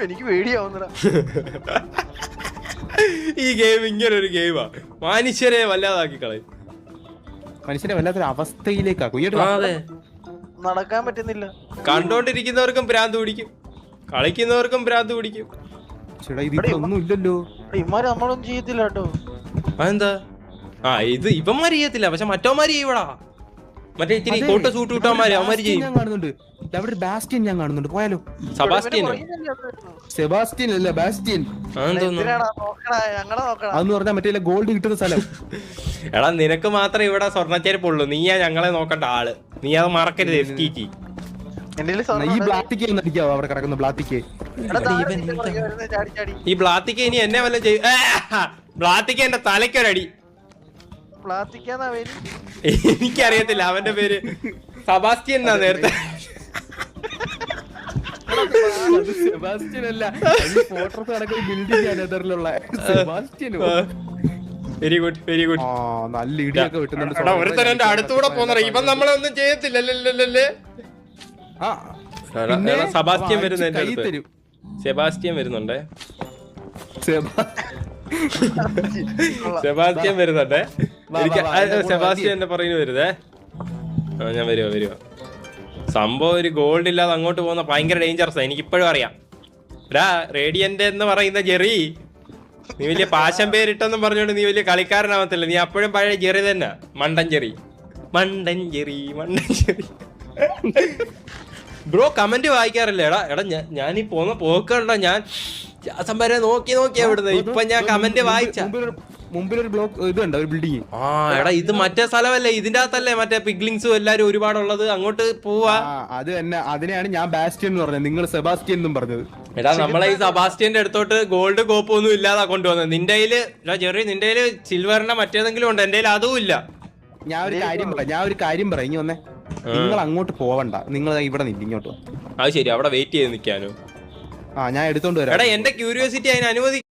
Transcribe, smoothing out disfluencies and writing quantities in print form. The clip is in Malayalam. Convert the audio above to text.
എനിക്ക് പേടിയാവുന്നടാ. ഈ ഗെയിം ഇങ്ങനെ ഒരു ഗെയിമാ, മനുഷ്യരെ വല്ലാതാക്കി കളയും, മനുഷ്യനെ വല്ലാത്തൊരു അവസ്ഥയിലേക്കാക്കും. അതെ, നടക്കാൻ പറ്റുന്നില്ല. കണ്ടോണ്ടിരിക്കുന്നവർക്കും ഭ്രാന്ത് പിടിക്കും, കളിക്കുന്നവർക്കും ഭ്രാന്ത് പിടിക്കും. ഒന്നും ഇല്ലല്ലോ, ഇമാര് നമ്മളൊന്നും ചെയ്യത്തില്ല കേട്ടോ. അതെന്താ? ഇത് ഇവന്മാര് ചെയ്യത്തില്ല, പക്ഷെ മറ്റവന്മാര് ചെയ്യടാ. മറ്റേ ഇത്തിരി കോട്ട് സൂട്ട് കിട്ടാന്മാര് അവന്മാര് ചെയ്യും. ഞാൻ കാണുന്നുണ്ട് അവിടെ ഒരു ബാസ്റ്റിയൻ ഞാൻ കാണുന്നുണ്ട്. പോയാലോ? സെബാസ്റ്റ്യനോ? സെബാസ്റ്റ്യൻ അല്ല, ബാസ്റ്റിയൻ. അതെന്ന് പറഞ്ഞാൽ മറ്റേ ഗോൾഡ് കിട്ടുന്ന സ്ഥലം. എടാ നിനക്ക് മാത്രം ഇവിടെ സ്വർണ്ണച്ചേരിപ്പുള്ളൂ, നീയാ ഞങ്ങളെ നോക്കണ്ട ആള്, നീ അത് മറക്കരുത്. FTT ഈ ബ്ലാത്തിക്ക് ഒന്ന് അടിക്കാവോ? അവിടെ കിടക്കുന്ന ബ്ലാത്തിക്ക്. ഈ ബ്ലാത്തിക്ക് ഇനി എന്നെ വല്ല ചെയ്യും. ബ്ലാത്തിക്ക് എന്റെ തലയ്ക്കൊരടി. എനിക്കറിയത്തില്ല അവന്റെ പേര്, സെബാസ്റ്റ്യൻ എന്നാ നേരത്തെ. സെബാസ്റ്റ്യൻ അല്ല, ഫോട്ടോസ് നടക്കുന്ന ബിൽഡിംഗ് നെതറിലുള്ള സെബാസ്റ്റ്യനോ. Very good, very good. നല്ല ഇടിയൊക്കെ കിട്ടുന്നുണ്ട്. ഒരുത്തൻ എന്റെ അടുത്തൂടെ പോന്നറ, ഇവൻ നമ്മളെ ഒന്നും ചെയ്യത്തില്ലല്ലേ. സെബാസ്റ്റ്യൻ വരുന്നു എന്റെ അടുത്ത്, സെബാസ്റ്റ്യൻ വരുന്നുണ്ടേ, സെബാസ്റ്റ്യൻ വരുന്നുണ്ടേ. സെബാസ്റ്റ്യൻ എന്റെ പറയുന്നു വരുതേ. ഞാൻ വരുവാ. സംഭവം ഒരു ഗോൾഡ് ഇല്ലാതെ അങ്ങോട്ട് പോകുന്ന ഭയങ്കര ഡേഞ്ചറസാ, എനിക്കിപ്പോഴും അറിയാം. റേഡിയന്റ് എന്ന് പറയുന്ന ജെറി, നീ വലിയ പാശം പേരിട്ടെന്നും പറഞ്ഞോണ്ട് നീ വലിയ കളിക്കാരനാവത്തില്ല, നീ അപ്പോഴും പഴയ ജെറി തന്നെ. മണ്ടൻ ജെറി. ബ്രോ കമന്റ് വായിക്കാറില്ല? എടാ ഞാൻ ഈ പോന്ന പോക്കണ്ട, ഞാൻ വരെ നോക്കി എവിടുന്ന്. ഇപ്പൊ ഞാൻ കമന്റ് വായിച്ച മുമ്പിലൊരു ബ്ലോക്ക് ഇതുണ്ട്, ഒരു ബിൽഡിംഗ്. എടാ ഇത് മറ്റേ സ്ഥലമല്ലേ, ഇതിന്റെ അകത്തല്ലേ മറ്റേ പിഗ്ലിങ്സും എല്ലാരും ഒരുപാടുള്ളത്, അങ്ങോട്ട് പോവാ. അത് തന്നെ, അതിനെയാണ് ഞാൻ ബാസ്റ്റിയൻ എന്ന് പറഞ്ഞത്, നിങ്ങൾ സെബാസ്റ്റ്യൻ എന്നും പറഞ്ഞത്. എടാ നമ്മളെ ഈ സെബാസ്റ്റ്യന്റെ അടുത്തോട്ട് ഗോൾഡ് കോപ്പ് ഒന്നും ഇല്ലാതാ കൊണ്ടുവന്നത്. നിന്റെ കയ്യില് ജെറി, നിന്റെ കയ്യില് സിൽവറിന്റെ മറ്റേതെങ്കിലും ഉണ്ട്, എന്റെ കയ്യിൽ അതും ഇല്ല. ഞാൻ ഒരു കാര്യം പറയാം, ഇനി വന്നേ. നിങ്ങൾ അങ്ങോട്ട് പോവണ്ട, നിങ്ങൾ ഇവിടെ നില്ല, ഇങ്ങോട്ട്. അത് ശരി, അവിടെ വെയിറ്റ് ചെയ്ത് നിൽക്കാനോ? ഞാൻ എടുത്തോണ്ട് വരാം. എടാ എന്റെ ക്യൂരിയോസിറ്റി അതിന് അനുവദിക്കും.